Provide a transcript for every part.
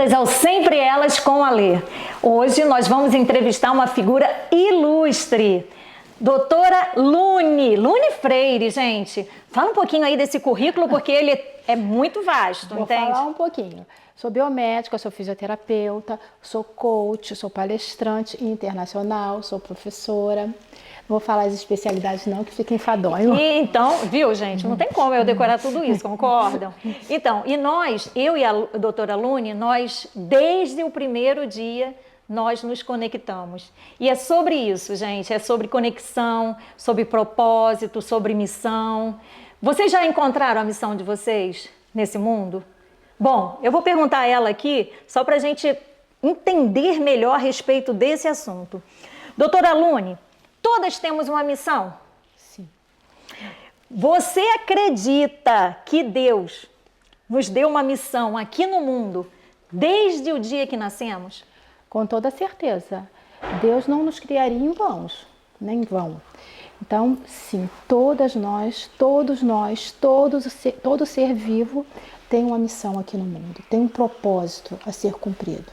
Bem-vindas ao Sempre Elas com a Lê. Hoje nós vamos entrevistar uma figura ilustre, doutora Lune Freire, gente. Fala um pouquinho aí desse currículo, porque ele é muito vasto, Vou entende? falar um pouquinho. Sou biomédica, sou fisioterapeuta, sou coach, sou palestrante internacional, sou professora. Não vou falar as especialidades não, que fica enfadonho. E então, viu, gente? Não tem como eu decorar tudo isso, concordam? Então, e nós, eu e a doutora Lune, nós, desde o primeiro dia, nós nos conectamos. E é sobre isso, gente, é sobre conexão, sobre propósito, sobre missão. Vocês já encontraram a missão de vocês nesse mundo? Bom, eu vou perguntar a ela aqui, só para a gente entender melhor a respeito desse assunto. Doutora Lune, todas temos uma missão? Sim. Você acredita que Deus nos deu uma missão aqui no mundo desde o dia que nascemos? Com toda certeza. Deus não nos criaria em vãos, nem em vão. Então, sim, todas nós, todo ser vivo tem uma missão aqui no mundo, tem um propósito a ser cumprido.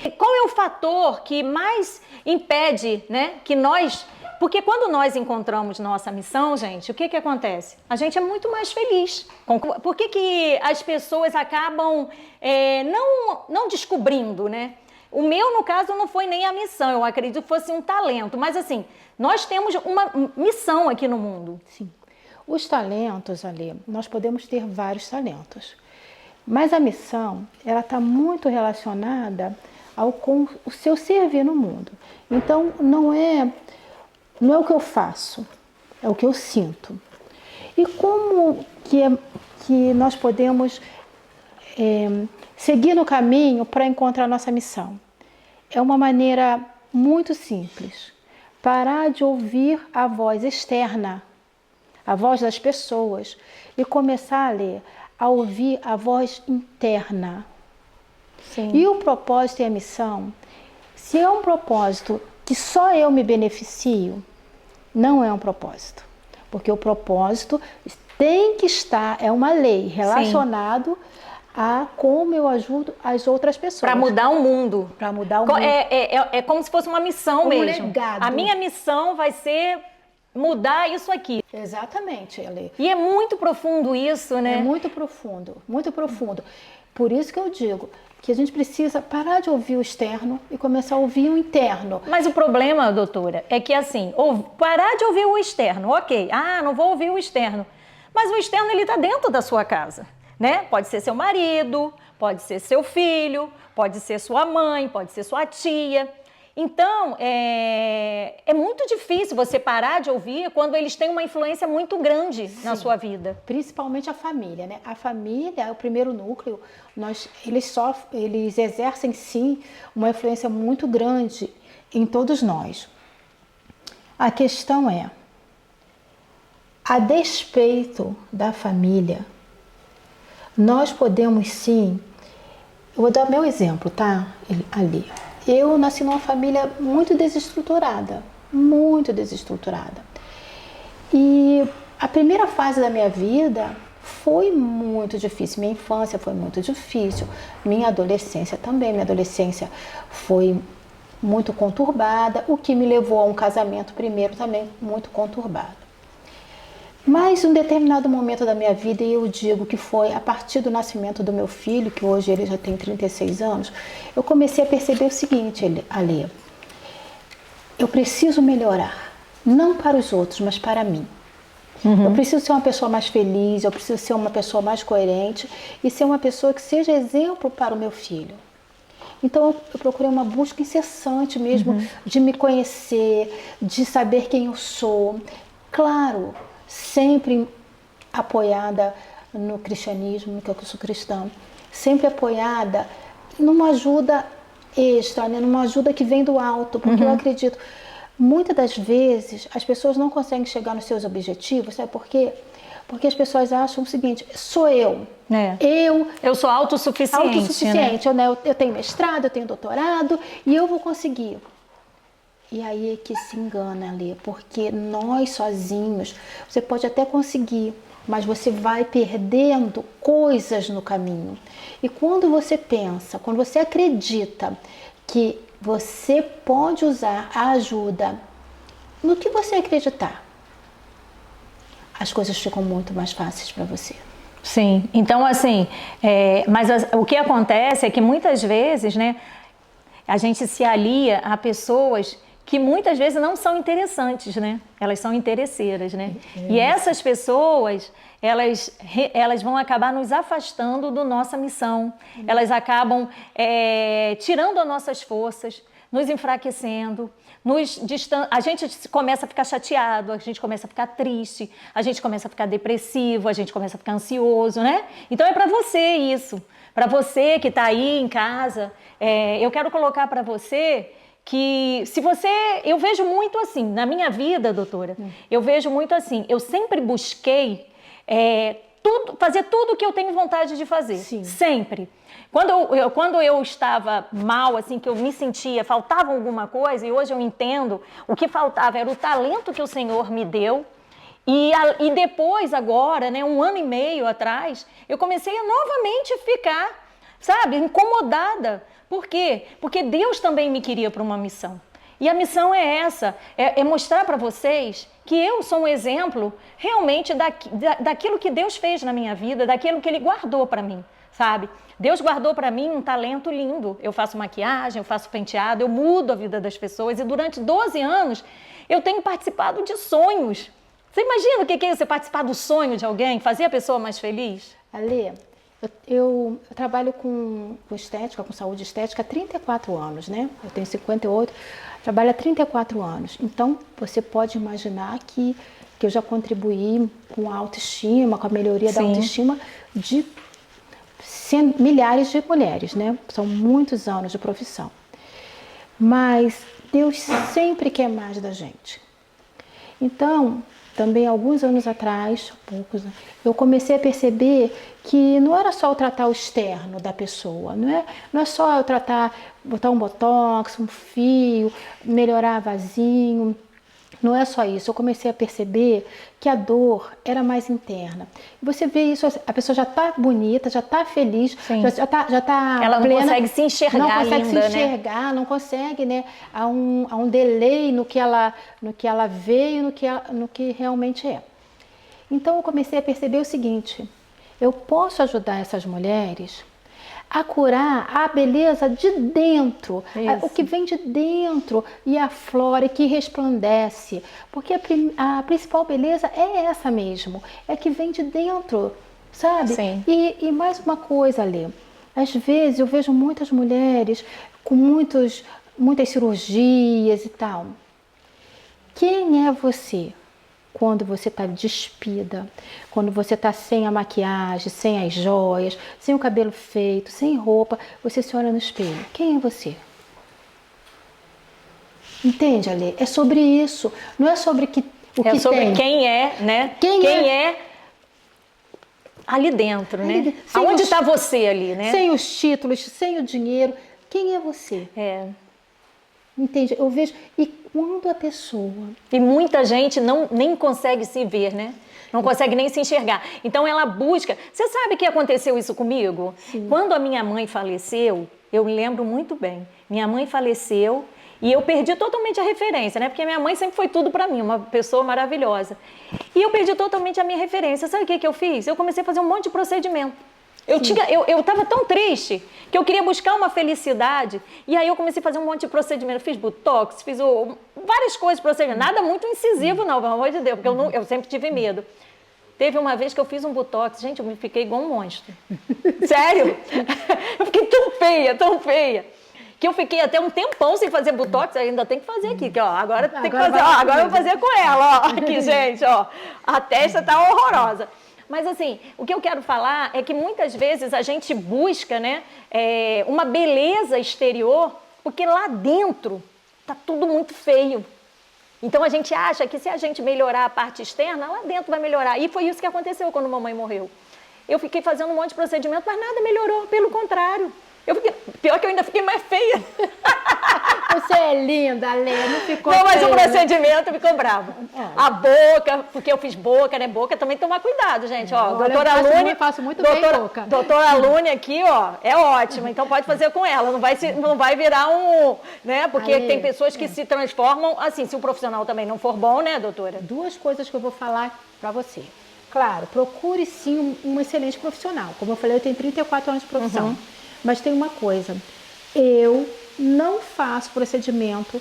E qual é o fator que mais impede, né, que nós... Porque quando nós encontramos nossa missão, gente, o que que acontece? A gente é muito mais feliz. Por que as pessoas acabam não descobrindo, né? O meu, no caso, não foi nem a missão, eu acredito que fosse um talento. Mas assim, nós temos uma missão aqui no mundo. Sim. Os talentos, Ali, nós podemos ter vários talentos. Mas a missão, ela está muito relacionada com o seu servir no mundo. Então, não é o que eu faço, é o que eu sinto. E como que nós podemos seguir no caminho para encontrar a nossa missão? É uma maneira muito simples. Parar de ouvir a voz externa, a voz das pessoas, e começar a ouvir a voz interna. Sim. E o propósito e a missão, se é um propósito que só eu me beneficio, não é um propósito. Porque o propósito tem que estar, é uma lei relacionado a como eu ajudo as outras pessoas. Para mudar o mundo. Para mudar o mundo. É como se fosse uma missão mesmo. Legado. A minha missão vai ser mudar isso aqui. Exatamente, Elê. E é muito profundo isso, né? É muito profundo, muito profundo. Por isso que eu digo que a gente precisa parar de ouvir o externo e começar a ouvir o interno. Mas o problema, doutora, é que assim, parar de ouvir o externo, ok. Ah, não vou ouvir o externo. Mas o externo, ele está dentro da sua casa, né? Pode ser seu marido, pode ser seu filho, pode ser sua mãe, pode ser sua tia. Então, é muito difícil você parar de ouvir quando eles têm uma influência muito grande na sua vida. Principalmente a família, né? A família é o primeiro núcleo. Eles exercem, sim, uma influência muito grande em todos nós. A questão é, a despeito da família, nós podemos, sim... Eu vou dar meu exemplo, tá? Ali. Eu nasci numa família muito desestruturada. E a primeira fase da minha vida foi muito difícil. Minha infância foi muito difícil. Minha adolescência também. Minha adolescência foi muito conturbada, o que me levou a um casamento primeiro também muito conturbado. Mas em um determinado momento da minha vida, e eu digo que foi a partir do nascimento do meu filho, que hoje ele já tem 36 anos, eu comecei a perceber o seguinte, Alê, eu preciso melhorar, não para os outros, mas para mim. Uhum. Eu preciso ser uma pessoa mais feliz, eu preciso ser uma pessoa mais coerente e ser uma pessoa que seja exemplo para o meu filho. Então eu procurei uma busca incessante mesmo de me conhecer, de saber quem eu sou. Claro, sempre apoiada no cristianismo, que eu sou cristã, sempre apoiada numa ajuda extra, né? Numa ajuda que vem do alto, porque eu acredito, muitas das vezes as pessoas não conseguem chegar nos seus objetivos, sabe por quê? Porque as pessoas acham o seguinte, sou eu. Eu sou autossuficiente. Eu tenho mestrado, eu tenho doutorado e eu vou conseguir. E aí é que se engana, Lê, porque nós sozinhos, você pode até conseguir, mas você vai perdendo coisas no caminho. E quando você pensa, quando você acredita que você pode usar a ajuda no que você acreditar, as coisas ficam muito mais fáceis para você. Sim, então assim, o que acontece é que muitas vezes, né, a gente se alia a pessoas que muitas vezes não são interessantes, né? Elas são interesseiras, né? E essas pessoas, elas vão acabar nos afastando da nossa missão. Elas acabam tirando as nossas forças, nos enfraquecendo, a gente começa a ficar chateado, a gente começa a ficar triste, a gente começa a ficar depressivo, a gente começa a ficar ansioso, né? Então é para você isso. Para você que está aí em casa, eu quero colocar para você que se você... Eu vejo muito assim, na minha vida, doutora, eu vejo muito assim, eu sempre busquei fazer tudo o que eu tenho vontade de fazer. Sim. Sempre. Quando eu estava mal, assim, que eu me sentia, faltava alguma coisa, e hoje eu entendo, o que faltava era o talento que o Senhor me deu. E depois, agora, né, 1 ano e meio atrás, eu comecei a novamente ficar, sabe, incomodada. Por quê? Porque Deus também me queria para uma missão. E a missão é essa, é mostrar para vocês que eu sou um exemplo realmente daquilo que Deus fez na minha vida, daquilo que Ele guardou para mim, sabe? Deus guardou para mim um talento lindo. Eu faço maquiagem, eu faço penteado, eu mudo a vida das pessoas. E durante 12 anos eu tenho participado de sonhos. Você imagina o que é você participar do sonho de alguém, fazer a pessoa mais feliz? Alê, eu trabalho com estética, com saúde estética há 34 anos, né? Eu tenho 58, trabalho há 34 anos. Então, você pode imaginar que eu já contribuí com a autoestima, com a melhoria da autoestima de milhares de mulheres, né? São muitos anos de profissão. Mas Deus sempre quer mais da gente. Então, também alguns anos atrás, poucos, eu comecei a perceber que não era só eu tratar o externo da pessoa, não é só eu tratar, botar um botox, um fio, melhorar vasinho, não é só isso. Eu comecei a perceber que a dor era mais interna. Você vê isso, a pessoa já está bonita, já está feliz, já tá ela não plena, consegue se enxergar, não consegue linda, se enxergar, né? Não consegue, né? Há um delay no que ela vê e no que realmente é. Então eu comecei a perceber o seguinte: eu posso ajudar essas mulheres a curar a beleza de dentro, o que vem de dentro e a flora que resplandece, porque a principal beleza é essa mesmo, é que vem de dentro, sabe? Sim. E mais uma coisa, Lê, às vezes eu vejo muitas mulheres com muitas cirurgias e tal. Quem é você? Quando você está despida, quando você está sem a maquiagem, sem as joias, sem o cabelo feito, sem roupa, você se olha no espelho. Quem é você? Entende, Alê? É sobre isso. Não é sobre o que é sobre tem. Quem é, né? Quem é ali dentro, né? Aonde está você ali, né? Sem os títulos, sem o dinheiro. Quem é você? Entende? Eu vejo. E quando a pessoa... E muita gente nem consegue se ver, né? Não consegue nem se enxergar. Então ela busca... Você sabe que aconteceu isso comigo? Sim. Quando a minha mãe faleceu, eu me lembro muito bem. Minha mãe faleceu e eu perdi totalmente a referência, né? Porque minha mãe sempre foi tudo pra mim, uma pessoa maravilhosa. E eu perdi totalmente a minha referência. Sabe o que eu fiz? Eu comecei a fazer um monte de procedimento. Eu estava tão triste que eu queria buscar uma felicidade. E aí eu comecei a fazer um monte de procedimento. Fiz botox, fiz várias coisas, procedimento. Nada muito incisivo não, pelo amor de Deus, porque eu sempre tive medo. Teve uma vez que eu fiz um botox, gente, eu me fiquei igual um monstro. Sério? Eu fiquei tão feia. Que eu fiquei até um tempão sem fazer botox, ainda tem que fazer aqui, que ó, agora tem que fazer, ó, agora eu vou fazer com ela, ó, aqui, gente, ó, a testa tá horrorosa. Mas assim, o que eu quero falar é que muitas vezes a gente busca, né, uma beleza exterior, porque lá dentro tá tudo muito feio. Então a gente acha que se a gente melhorar a parte externa, lá dentro vai melhorar. E foi isso que aconteceu quando a mamãe morreu. Eu fiquei fazendo um monte de procedimento, mas nada melhorou, pelo contrário. Pior que eu ainda fiquei mais feia. Você é linda, Lê, não ficou Não, mas feia, o né? procedimento ficou bravo. A boca, porque eu fiz boca, né? Boca também tomar cuidado, gente. Ó, Olha, doutora Lune, faço muito bem boca. doutora Lune aqui, ó, é ótima. Então pode fazer com ela. Não vai virar um, né? Porque Ale, tem pessoas que se transformam, assim, se o profissional também não for bom, né, doutora? Duas coisas que eu vou falar para você. Claro, procure sim um excelente profissional. Como eu falei, eu tenho 34 anos de profissão. Mas tem uma coisa, eu não faço procedimento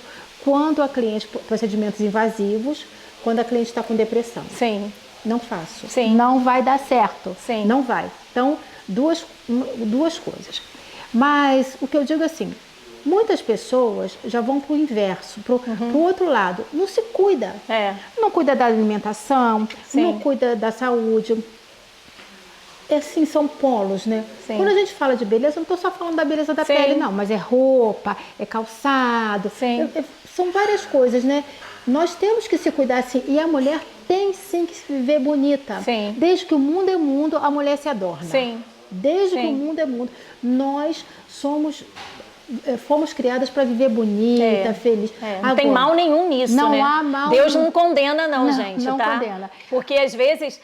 procedimentos invasivos, quando a cliente está com depressão. Sim. Não faço. Sim. Não vai dar certo. Sim. Não vai. Então, duas coisas. Mas o que eu digo assim, muitas pessoas já vão para o inverso, para o outro lado. Não se cuida. Não cuida da alimentação, não cuida da saúde. Assim, são polos, né? Sim. Quando a gente fala de beleza, eu não estou só falando da beleza da pele, não. Mas é roupa, é calçado. Sim. São várias coisas, né? Nós temos que se cuidar assim. E a mulher tem sim que se viver bonita. Sim. Desde que o mundo é mundo, a mulher se adorna. Sim. Desde que o mundo é mundo. Nós fomos criadas para viver bonita, feliz. Não tem mal nenhum nisso, não né? há mal. Deus não condena, não, gente, não tá? condena. Porque às vezes,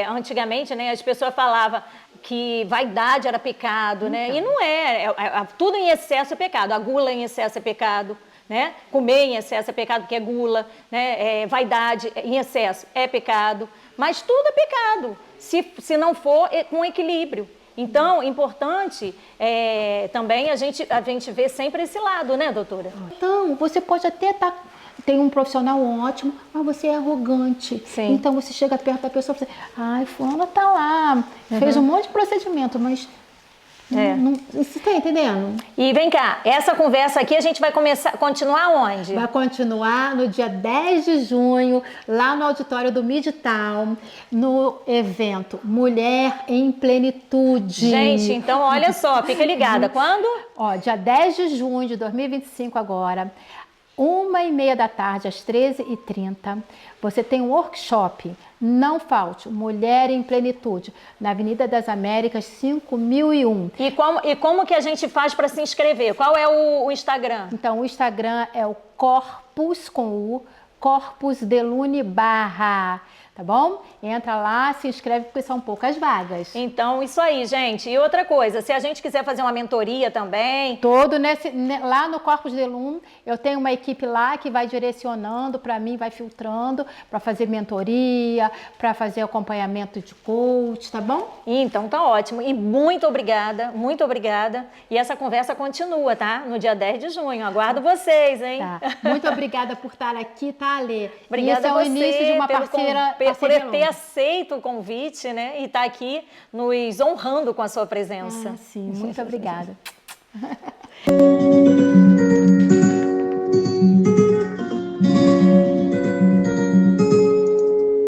antigamente, né, as pessoas falavam que vaidade era pecado, né? E não é. Tudo em excesso é pecado. A gula em excesso é pecado, né? Comer em excesso é pecado, porque é gula, né? Vaidade em excesso é pecado. Mas tudo é pecado, se não for com equilíbrio. Então, importante também a gente ver sempre esse lado, né, doutora? Então, você pode até tem um profissional ótimo, mas você é arrogante. Sim. Então, você chega perto da pessoa e fala, ai, fulana tá lá, fez um monte de procedimento, mas você tá entendendo? E vem cá, essa conversa aqui a gente vai continuar onde? Vai continuar no dia 10 de junho, lá no auditório do Midtown, no evento Mulher em Plenitude. Gente, então olha só, fica ligada. Quando? Ó, dia 10 de junho de 2025 agora, 1h30 da tarde, às 13h30, você tem um workshop, não falte, Mulher em Plenitude, na Avenida das Américas, 5001. E como que a gente faz para se inscrever? Qual é o Instagram? Então, o Instagram é o Corpus com U, Corpus Delune Barra, tá bom? Entra lá, se inscreve, porque são poucas vagas. Então, isso aí, gente. E outra coisa, se a gente quiser fazer uma mentoria também... Lá no Corpus Delune, eu tenho uma equipe lá que vai direcionando para mim, vai filtrando para fazer mentoria, para fazer acompanhamento de coach, tá bom? Então, tá ótimo. E muito obrigada, muito obrigada. E essa conversa continua, tá? No dia 10 de junho. Aguardo vocês, hein? Tá. Muito obrigada por estar aqui, tá, Alê? Obrigada Esse é o início de uma parceira por ter aceito o convite, né? E estar aqui nos honrando com a sua presença. Sim, muito obrigada.